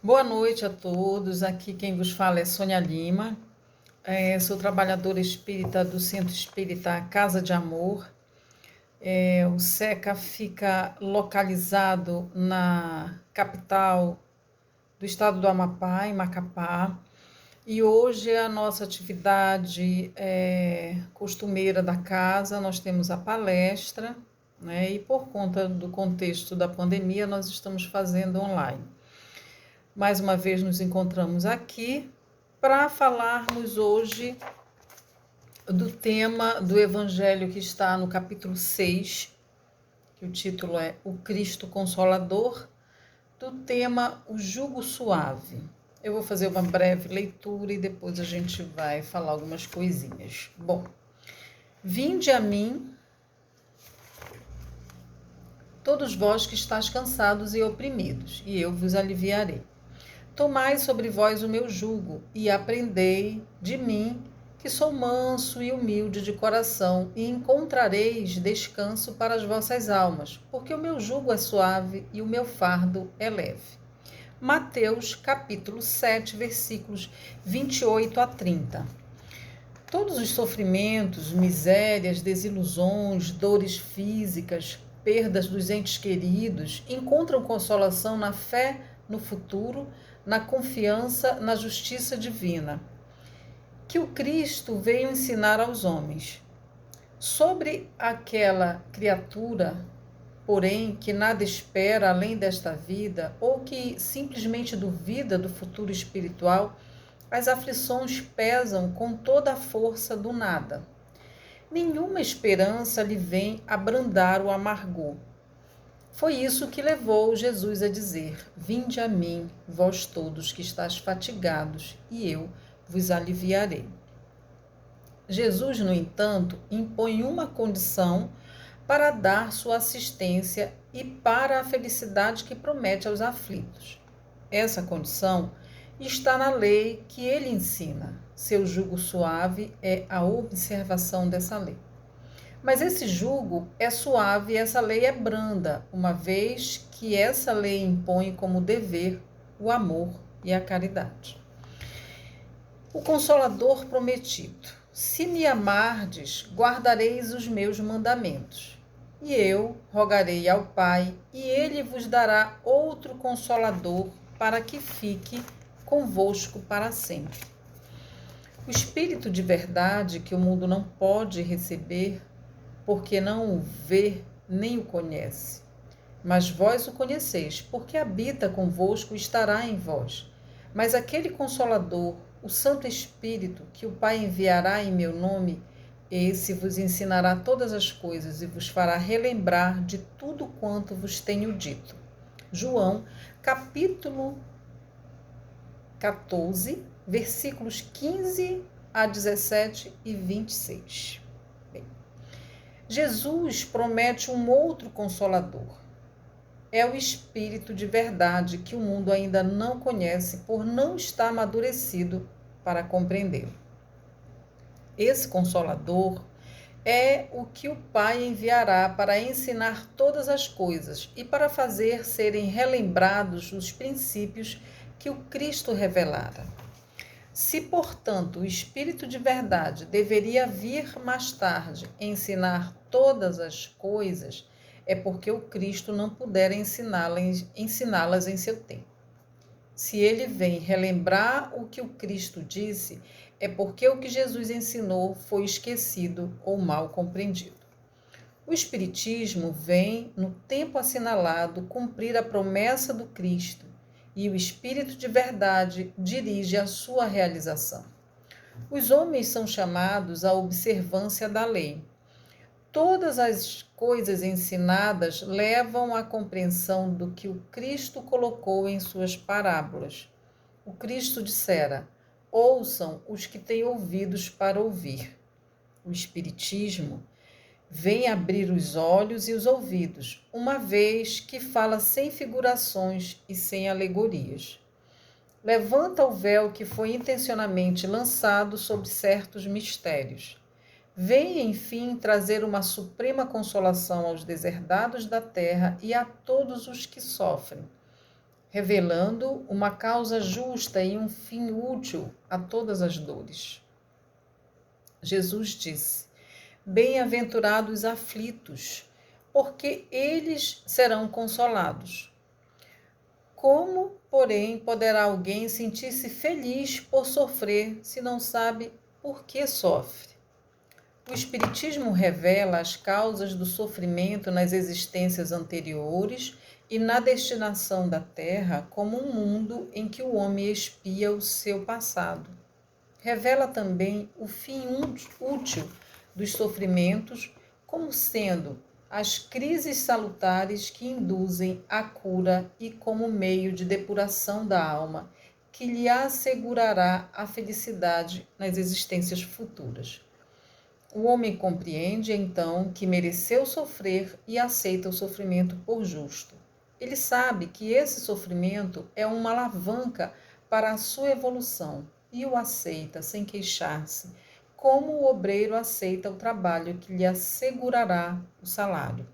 Boa noite a todos. Aqui quem vos fala é Sônia Lima. Sou trabalhadora espírita do Centro Espírita Casa de Amor. O SECA fica localizado na capital do estado do Amapá, em Macapá. E hoje a nossa atividade costumeira da casa, nós temos a palestra, né? E por conta do contexto da pandemia, nós estamos fazendo online. Mais uma vez nos encontramos aqui para falarmos hoje do tema do Evangelho que está no capítulo 6, que o título é O Cristo Consolador, do tema O Jugo Suave. Eu vou fazer uma breve leitura e depois a gente vai falar algumas coisinhas. Bom, vinde a mim, todos vós que estáis cansados e oprimidos, e eu vos aliviarei. Tomai sobre vós o meu jugo e aprendei de mim, que sou manso e humilde de coração, e encontrareis descanso para as vossas almas, porque o meu jugo é suave e o meu fardo é leve. Mateus, capítulo 7, versículos 28 a 30. Todos os sofrimentos, misérias, desilusões, dores físicas, perdas dos entes queridos, encontram consolação na fé no futuro, na confiança na justiça divina, que o Cristo veio ensinar aos homens. Sobre aquela criatura, porém, que nada espera além desta vida, ou que simplesmente duvida do futuro espiritual, as aflições pesam com toda a força do nada. Nenhuma esperança lhe vem abrandar o amargor. Foi isso que levou Jesus a dizer: Vinde a mim, vós todos que estáis fatigados, e eu vos aliviarei. Jesus, no entanto, impõe uma condição para dar sua assistência e para a felicidade que promete aos aflitos. Essa condição está na lei que ele ensina. Seu jugo suave é a observação dessa lei. Mas esse jugo é suave e essa lei é branda, uma vez que essa lei impõe como dever o amor e a caridade. O Consolador prometido: se me amardes, guardareis os meus mandamentos. E eu rogarei ao Pai, e ele vos dará outro Consolador para que fique convosco para sempre. O Espírito de verdade que o mundo não pode receber, porque não o vê nem o conhece. Mas vós o conheceis, porque habita convosco e estará em vós. Mas aquele Consolador, o Santo Espírito, que o Pai enviará em meu nome, esse vos ensinará todas as coisas e vos fará relembrar de tudo quanto vos tenho dito. João, capítulo 14, versículos 15 a 17 e 26. Jesus promete um outro Consolador. É o Espírito de verdade que o mundo ainda não conhece por não estar amadurecido para compreendê-lo. Esse Consolador é o que o Pai enviará para ensinar todas as coisas e para fazer serem relembrados os princípios que o Cristo revelara. Se, portanto, o Espírito de verdade deveria vir mais tarde ensinar todas as coisas, é porque o Cristo não pudera ensiná-las em seu tempo. Se ele vem relembrar o que o Cristo disse, é porque o que Jesus ensinou foi esquecido ou mal compreendido. O Espiritismo vem, no tempo assinalado, cumprir a promessa do Cristo, e o Espírito de verdade dirige a sua realização. Os homens são chamados à observância da lei. Todas as coisas ensinadas levam à compreensão do que o Cristo colocou em suas parábolas. O Cristo dissera: ouçam os que têm ouvidos para ouvir. O Espiritismo vem abrir os olhos e os ouvidos, uma vez que fala sem figurações e sem alegorias. Levanta o véu que foi intencionalmente lançado sobre certos mistérios. Vem, enfim, trazer uma suprema consolação aos deserdados da terra e a todos os que sofrem. revelando uma causa justa e um fim útil a todas as dores. Jesus disse: Bem-aventurados os aflitos, porque eles serão consolados. Como, porém, poderá alguém sentir-se feliz por sofrer se não sabe por que sofre? O Espiritismo revela as causas do sofrimento nas existências anteriores e na destinação da Terra como um mundo em que o homem expia o seu passado. Revela também o fim útil dos sofrimentos como sendo as crises salutares que induzem à cura e como meio de depuração da alma, que lhe assegurará a felicidade nas existências futuras. O homem compreende, então, que mereceu sofrer e aceita o sofrimento por justo. Ele sabe que esse sofrimento é uma alavanca para a sua evolução e o aceita sem queixar-se, como o obreiro aceita o trabalho que lhe assegurará o salário.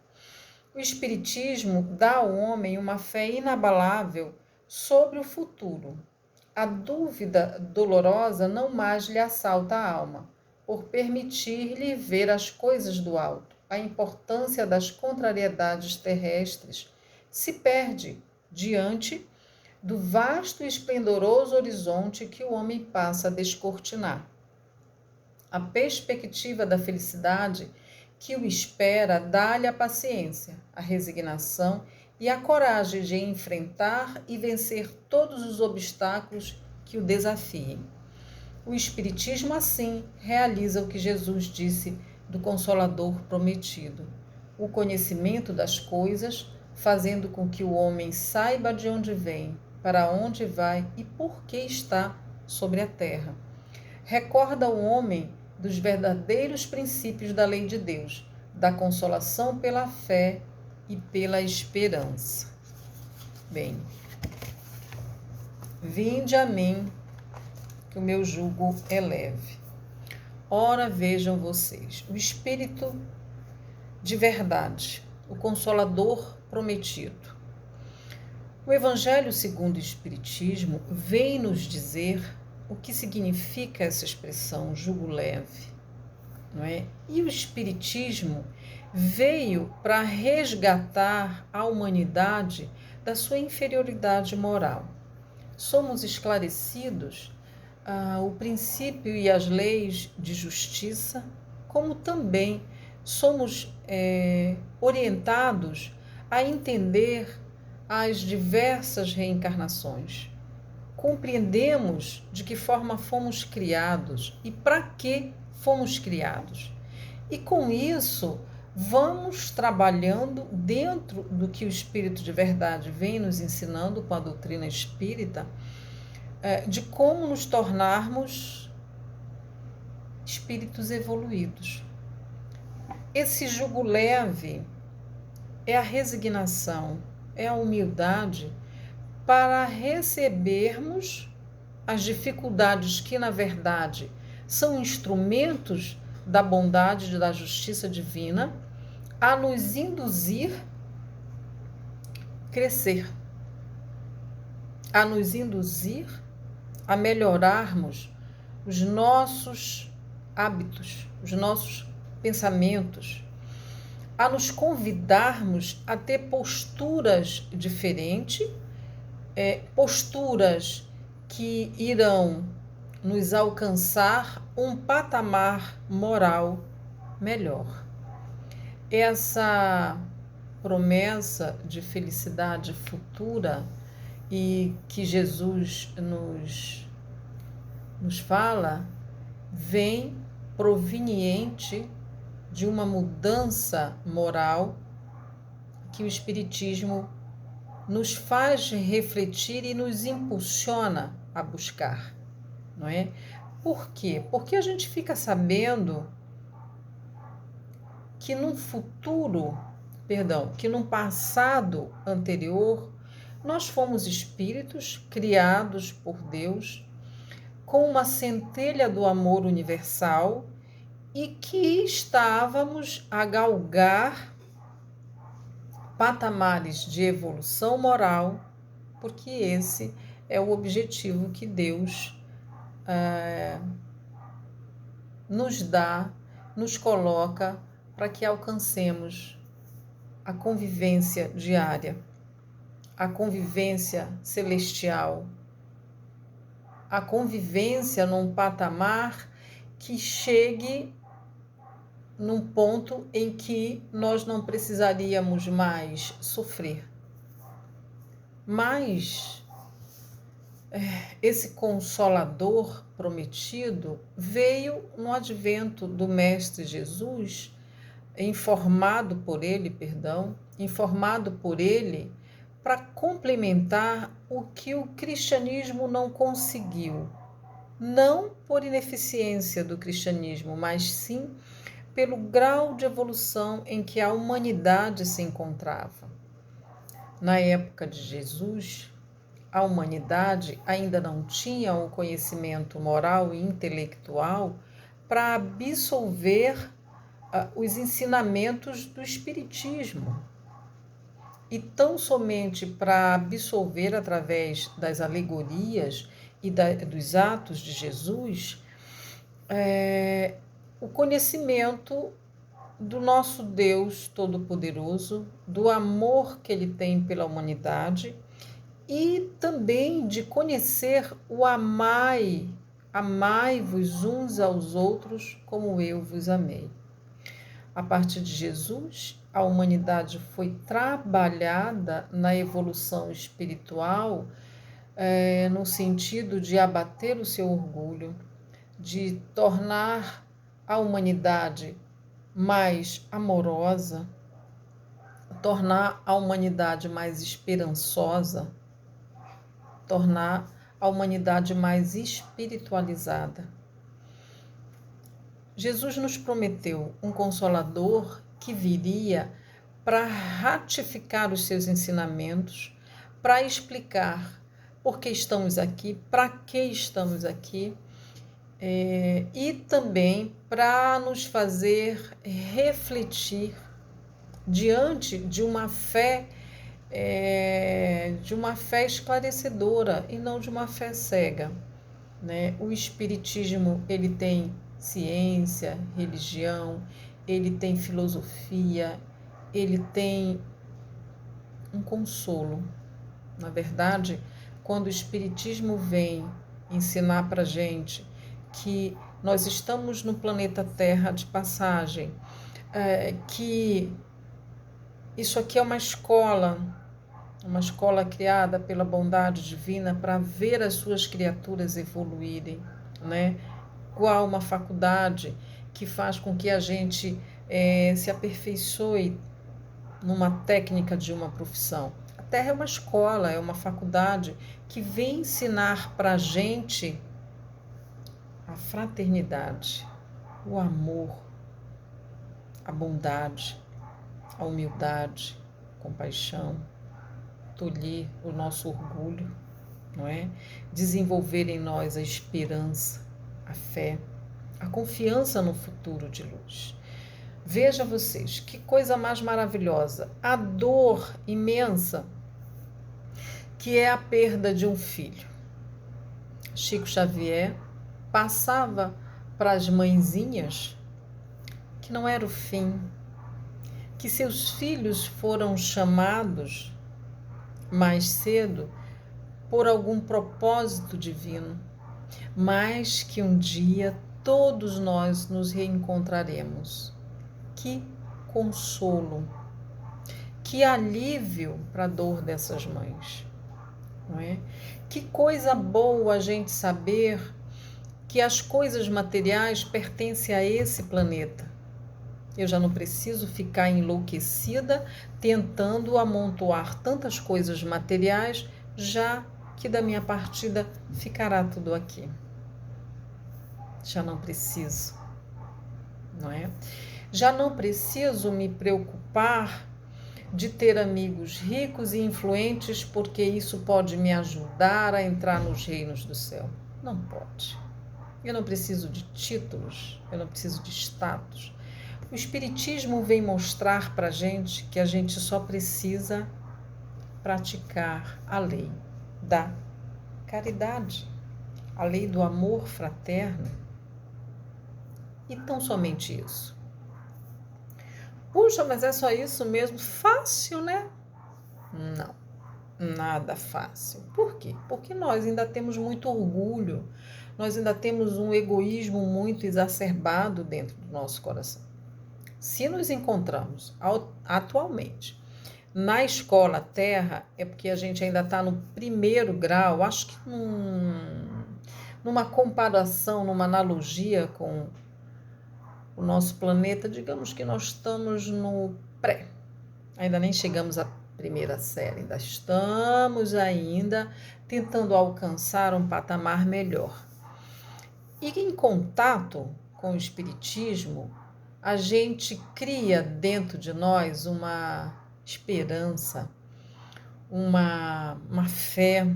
O Espiritismo dá ao homem uma fé inabalável sobre o futuro. A dúvida dolorosa não mais lhe assalta a alma, por permitir-lhe ver as coisas do alto. A importância das contrariedades terrestres se perde diante do vasto e esplendoroso horizonte que o homem passa a descortinar. A perspectiva da felicidade que o espera dá-lhe a paciência, a resignação e a coragem de enfrentar e vencer todos os obstáculos que o desafiem. O Espiritismo, assim, realiza o que Jesus disse do Consolador prometido: o conhecimento das coisas, fazendo com que o homem saiba de onde vem, para onde vai e por que está sobre a terra. Recorda o homem dos verdadeiros princípios da lei de Deus, da consolação pela fé e pela esperança. Bem, vinde a mim, que o meu jugo é leve. Ora, vejam vocês, o Espírito de verdade, o Consolador prometido. O Evangelho segundo o Espiritismo vem nos dizer o que significa essa expressão jugo leve, não é? E o Espiritismo veio para resgatar a humanidade da sua inferioridade moral. Somos esclarecidos o princípio e as leis de justiça, como também somos orientados a entender as diversas reencarnações. Compreendemos de que forma fomos criados e para que fomos criados. E com isso, vamos trabalhando dentro do que o Espírito de Verdade vem nos ensinando com a doutrina espírita, de como nos tornarmos espíritos evoluídos. Esse jugo leve é a resignação, é a humildade para recebermos as dificuldades que, na verdade, são instrumentos da bondade e da justiça divina, a nos induzir a crescer, a nos induzir a melhorarmos os nossos hábitos, os nossos pensamentos, a nos convidarmos a ter posturas diferentes, posturas que irão nos alcançar um patamar moral melhor. Essa promessa de felicidade futura e que Jesus nos fala, vem proveniente de uma mudança moral que o Espiritismo nos faz refletir e nos impulsiona a buscar, não é? Por quê? Porque a gente fica sabendo que num passado anterior, nós fomos espíritos criados por Deus com uma centelha do amor universal e que estávamos a galgar patamares de evolução moral porque esse é o objetivo que Deus nos dá, nos coloca para que alcancemos a convivência diária, a convivência celestial, a convivência num patamar que chegue num ponto em que nós não precisaríamos mais sofrer. Mas esse Consolador prometido veio no advento do Mestre Jesus, informado por ele para complementar o que o cristianismo não conseguiu. Não por ineficiência do cristianismo, mas sim pelo grau de evolução em que a humanidade se encontrava. Na época de Jesus, a humanidade ainda não tinha o conhecimento moral e intelectual para absolver os ensinamentos do Espiritismo. E tão somente para absolver através das alegorias e dos atos de Jesus, o conhecimento do nosso Deus Todo-Poderoso, do amor que Ele tem pela humanidade e também de conhecer o amai-vos uns aos outros como eu vos amei. A partir de Jesus, a humanidade foi trabalhada na evolução espiritual, no sentido de abater o seu orgulho, de tornar a humanidade mais amorosa, tornar a humanidade mais esperançosa, tornar a humanidade mais espiritualizada. Jesus nos prometeu um Consolador que viria para ratificar os seus ensinamentos, para explicar por que estamos aqui, para que estamos aqui, e também para nos fazer refletir diante de uma fé esclarecedora e não de uma fé cega, né? O Espiritismo, ele tem ciência, religião, ele tem filosofia, ele tem um consolo. Na verdade, quando o Espiritismo vem ensinar para a gente que nós estamos no planeta Terra de passagem, que isso aqui é uma escola criada pela bondade divina para ver as suas criaturas evoluírem, né? Igual uma faculdade que faz com que a gente se aperfeiçoe numa técnica de uma profissão. A Terra é uma escola, é uma faculdade que vem ensinar para a gente a fraternidade, o amor, a bondade, a humildade, a compaixão, tolher o nosso orgulho, não é? Desenvolver em nós a esperança, a fé, a confiança no futuro de luz. Veja vocês, que coisa mais maravilhosa, a dor imensa que é a perda de um filho. Chico Xavier passava para as mãezinhas que não era o fim, que seus filhos foram chamados mais cedo por algum propósito divino, mas que um dia todos nós nos reencontraremos. Que consolo, que alívio para a dor dessas mães, não é? Que coisa boa a gente saber que as coisas materiais pertencem a esse planeta. Eu já não preciso ficar enlouquecida tentando amontoar tantas coisas materiais, já que da minha partida ficará tudo aqui. Já não preciso, não é? Já não preciso me preocupar de ter amigos ricos e influentes, porque isso pode me ajudar a entrar nos reinos do céu. Não pode. Eu não preciso de títulos, eu não preciso de status. O Espiritismo vem mostrar para a gente que a gente só precisa praticar a lei. da caridade, a lei do amor fraterno. E tão somente isso. Puxa, mas é só isso mesmo? Fácil, né? Não, nada fácil. Por quê? Porque nós ainda temos muito orgulho, nós ainda temos um egoísmo muito exacerbado dentro do nosso coração. Se nos encontramos atualmente na escola Terra, é porque a gente ainda está no primeiro grau, acho que numa comparação, numa analogia com o nosso planeta, digamos que nós estamos no pré. Ainda nem chegamos à primeira série, ainda estamos tentando alcançar um patamar melhor. E em contato com o Espiritismo, a gente cria dentro de nós uma esperança, uma fé,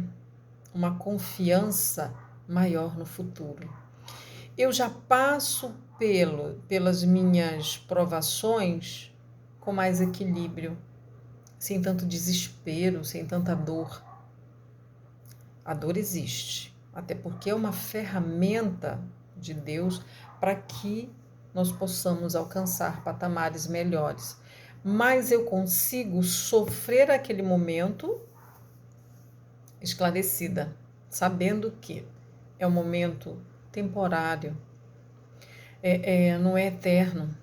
uma confiança maior no futuro. Eu já passo pelas minhas provações com mais equilíbrio, sem tanto desespero, sem tanta dor. A dor existe, até porque é uma ferramenta de Deus para que nós possamos alcançar patamares melhores. Mas eu consigo sofrer aquele momento esclarecida, sabendo que é um momento temporário, não é eterno,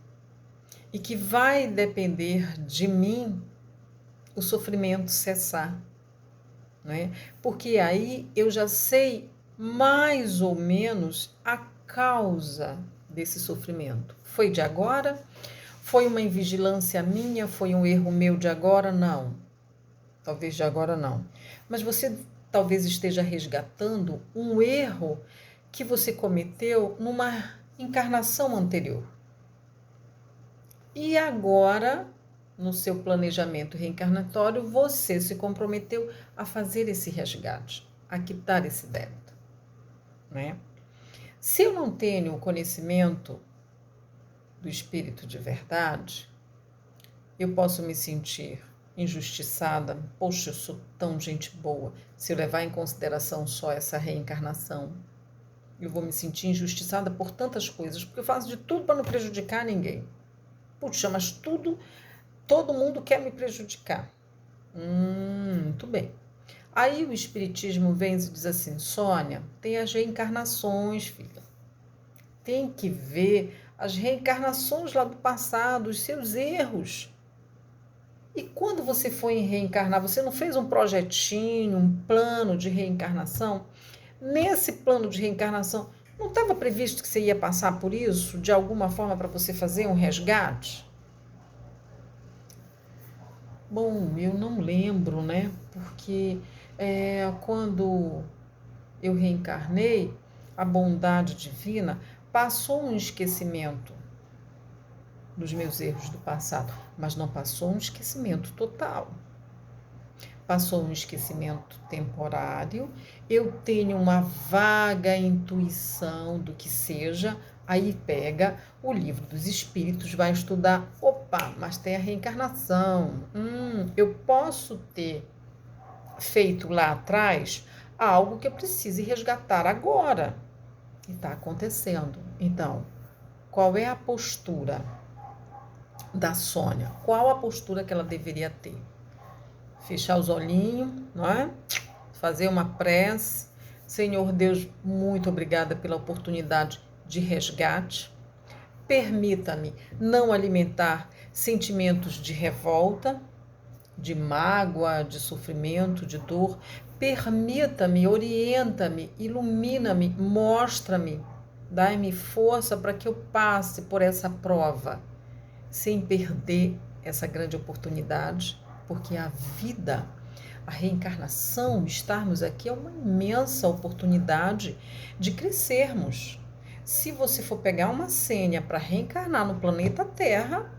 e que vai depender de mim o sofrimento cessar, né? Porque aí eu já sei mais ou menos a causa desse sofrimento. Foi de agora? Foi uma invigilância minha? Foi um erro meu de agora? Não. Talvez de agora não. Mas você talvez esteja resgatando um erro que você cometeu numa encarnação anterior. E agora, no seu planejamento reencarnatório, você se comprometeu a fazer esse resgate, a quitar esse débito, né? Se eu não tenho o conhecimento do espírito de verdade, eu posso me sentir injustiçada. Poxa, eu sou tão gente boa. Se eu levar em consideração só essa reencarnação, eu vou me sentir injustiçada por tantas coisas, porque eu faço de tudo para não prejudicar ninguém. Puxa, mas todo mundo quer me prejudicar. Muito bem. Aí o Espiritismo vem e diz assim: Sônia, tem as reencarnações, filha. Tem que ver as reencarnações lá do passado, os seus erros. E quando você foi reencarnar, você não fez um projetinho, um plano de reencarnação? Nesse plano de reencarnação, não estava previsto que você ia passar por isso, de alguma forma, para você fazer um resgate? Bom, eu não lembro, né? Porque quando eu reencarnei, a bondade divina passou um esquecimento dos meus erros do passado, mas não passou um esquecimento total. Passou um esquecimento temporário, eu tenho uma vaga intuição do que seja, aí pega o livro dos espíritos, vai estudar, opa, mas tem a reencarnação, eu posso ter feito lá atrás algo que eu precise resgatar agora, e está acontecendo. Então, qual é a postura da Sônia? Qual a postura que ela deveria ter? Fechar os olhinhos, não é? Fazer uma prece. Senhor Deus, muito obrigada pela oportunidade de resgate. Permita-me não alimentar sentimentos de revolta, de mágoa, de sofrimento, de dor. Permita-me, orienta-me, ilumina-me, mostra-me, dai-me força para que eu passe por essa prova, sem perder essa grande oportunidade, porque a vida, a reencarnação, estarmos aqui é uma imensa oportunidade de crescermos. Se você for pegar uma senha para reencarnar no planeta Terra,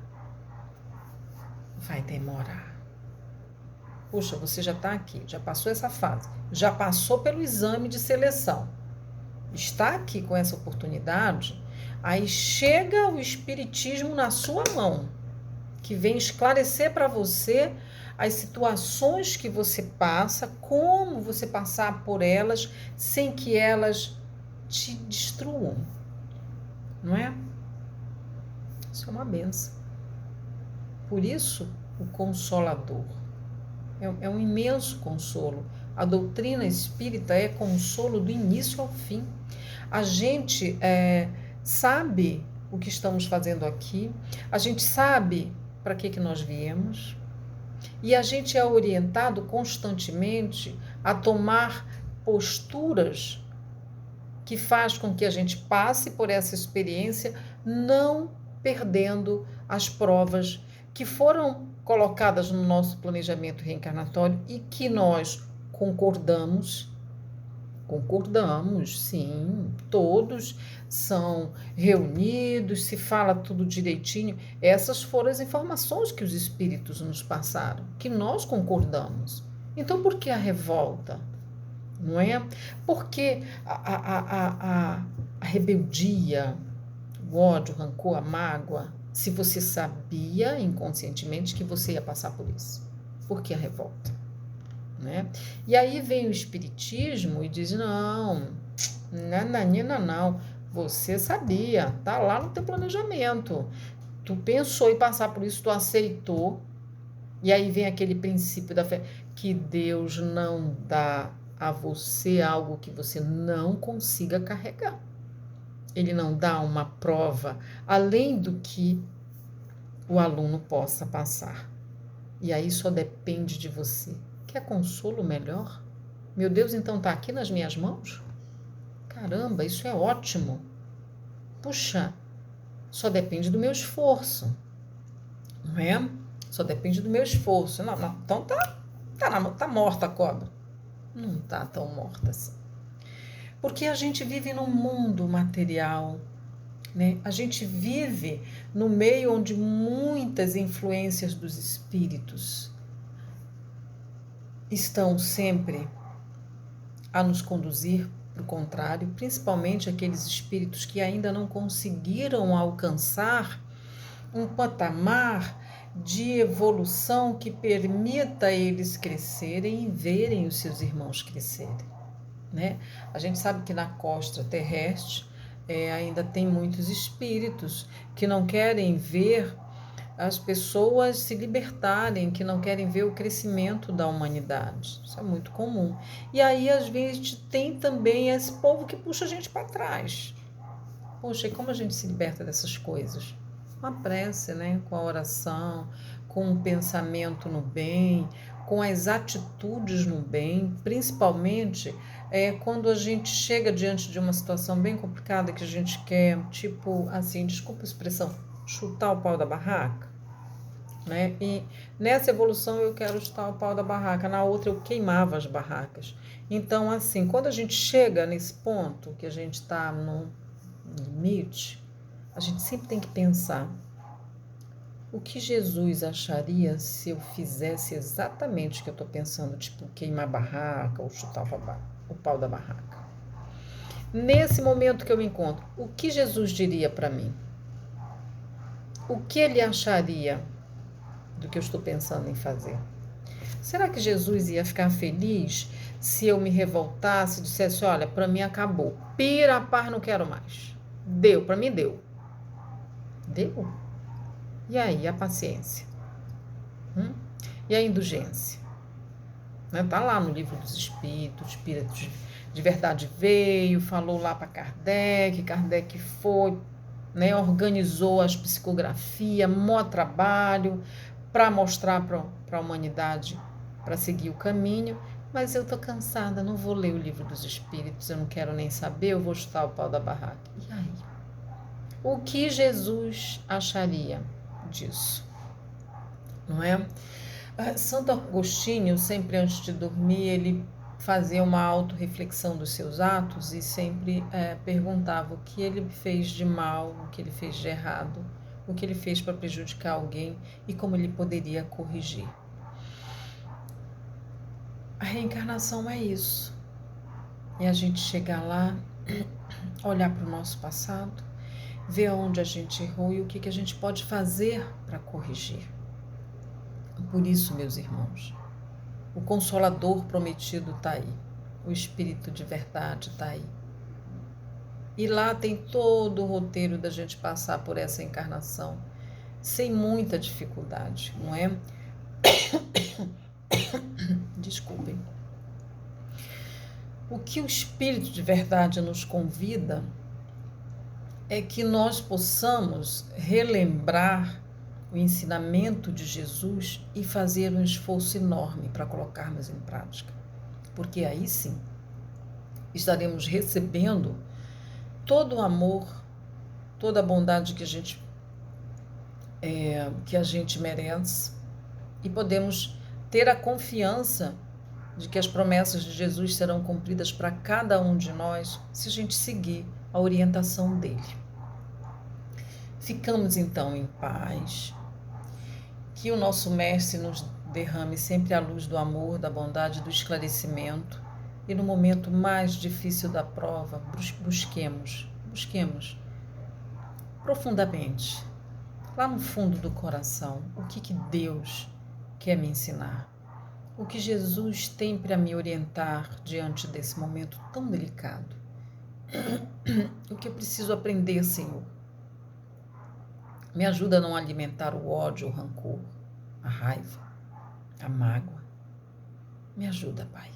vai demorar. Puxa, você já está aqui, já passou essa fase, já passou pelo exame de seleção, está aqui com essa oportunidade, aí chega o Espiritismo na sua mão, que vem esclarecer para você as situações que você passa, como você passar por elas sem que elas te destruam, não é? Isso é uma benção. Por isso, o Consolador é um imenso consolo. A doutrina espírita é consolo do início ao fim. A gente sabe o que estamos fazendo aqui, a gente sabe para que nós viemos, e a gente é orientado constantemente a tomar posturas que faz com que a gente passe por essa experiência, não perdendo as provas que foram colocadas no nosso planejamento reencarnatório e que nós concordamos, sim, todos são reunidos, se fala tudo direitinho. Essas foram as informações que os espíritos nos passaram, que nós concordamos. Então, por que a revolta? Não é? Porque a rebeldia, o ódio, o rancor, a mágoa, se você sabia inconscientemente que você ia passar por isso. Por que a revolta? Né? E aí vem o espiritismo e diz, não, não, você sabia, tá lá no teu planejamento, tu pensou em passar por isso, tu aceitou, e aí vem aquele princípio da fé, que Deus não dá a você algo que você não consiga carregar. Ele não dá uma prova além do que o aluno possa passar. E aí só depende de você. Quer consolo melhor? Meu Deus, então está aqui nas minhas mãos? Caramba, isso é ótimo. Puxa, só depende do meu esforço. Não é? Só depende do meu esforço. Não, então tá morta a cobra. Não tá tão morta assim. Porque a gente vive num mundo material, né? A gente vive no meio onde muitas influências dos espíritos estão sempre a nos conduzir para o contrário, principalmente aqueles espíritos que ainda não conseguiram alcançar um patamar de evolução que permita eles crescerem e verem os seus irmãos crescerem, né? A gente sabe que na costa terrestre ainda tem muitos espíritos que não querem ver as pessoas se libertarem, que não querem ver o crescimento da humanidade. Isso é muito comum. E aí, às vezes, tem também esse povo que puxa a gente para trás. Poxa, e como a gente se liberta dessas coisas? Com a prece, né? Com a oração, com o pensamento no bem, com as atitudes no bem, principalmente quando a gente chega diante de uma situação bem complicada que a gente quer, tipo assim, desculpa a expressão, chutar o pau da barraca, né? E nessa evolução eu quero chutar o pau da barraca, na outra eu queimava as barracas. Então, assim, quando a gente chega nesse ponto que a gente está no limite, a gente sempre tem que pensar o que Jesus acharia se eu fizesse exatamente o que eu estou pensando, tipo queimar a barraca ou chutar o pau da barraca. Nesse momento que eu me encontro, o que Jesus diria para mim? O que ele acharia do que eu estou pensando em fazer? Será que Jesus ia ficar feliz se eu me revoltasse e dissesse, olha, para mim acabou, pira a par, não quero mais. Deu, para mim deu. Deu? E aí, a paciência? E a indulgência? Está lá no livro dos Espíritos, Espíritos de Verdade veio, falou lá para Kardec, Kardec foi, né, organizou as psicografias, maior trabalho para mostrar para a humanidade, para seguir o caminho, mas eu estou cansada, não vou ler o livro dos Espíritos, eu não quero nem saber, eu vou chutar o pau da barraca. E aí? O que Jesus acharia disso? Não é? Santo Agostinho, sempre antes de dormir, ele fazia uma autorreflexão dos seus atos e sempre perguntava o que ele fez de mal, o que ele fez de errado, o que ele fez para prejudicar alguém e como ele poderia corrigir. A reencarnação é isso. É a gente chegar lá, olhar para o nosso passado, ver onde a gente errou e o que a gente pode fazer para corrigir. Por isso, meus irmãos, o Consolador prometido está aí, o Espírito de verdade está aí. E lá tem todo o roteiro da gente passar por essa encarnação sem muita dificuldade, não é? Desculpem. O que o Espírito de verdade nos convida é que nós possamos relembrar o ensinamento de Jesus e fazer um esforço enorme para colocarmos em prática. Porque aí sim estaremos recebendo todo o amor, toda a bondade que a gente merece e podemos ter a confiança de que as promessas de Jesus serão cumpridas para cada um de nós se a gente seguir a orientação dele. Ficamos então em paz, que o nosso Mestre nos derrame sempre a luz do amor, da bondade, do esclarecimento e no momento mais difícil da prova, busquemos profundamente, lá no fundo do coração, o que Deus quer me ensinar, o que Jesus tem para me orientar diante desse momento tão delicado, o que eu preciso aprender, Senhor. Me ajuda a não alimentar o ódio, o rancor, a raiva, a mágoa. Me ajuda, Pai.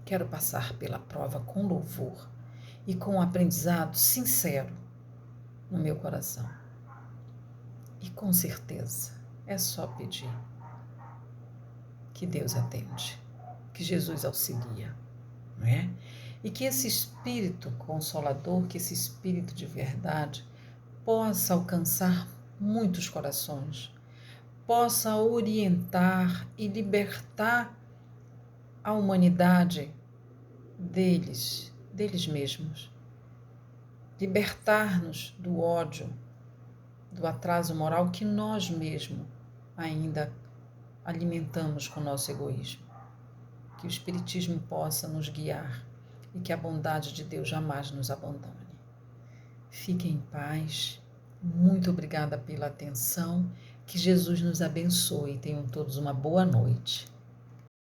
Quero passar pela prova com louvor e com um aprendizado sincero no meu coração. E com certeza, é só pedir que Deus atende, que Jesus auxilia, não é? E que esse Espírito Consolador, que esse Espírito de verdade possa alcançar muitos corações, possa orientar e libertar a humanidade deles mesmos, libertar-nos do ódio, do atraso moral que nós mesmos ainda alimentamos com o nosso egoísmo. Que o Espiritismo possa nos guiar e que a bondade de Deus jamais nos abandone. Fiquem em paz. Muito obrigada pela atenção. Que Jesus nos abençoe e tenham todos uma boa noite.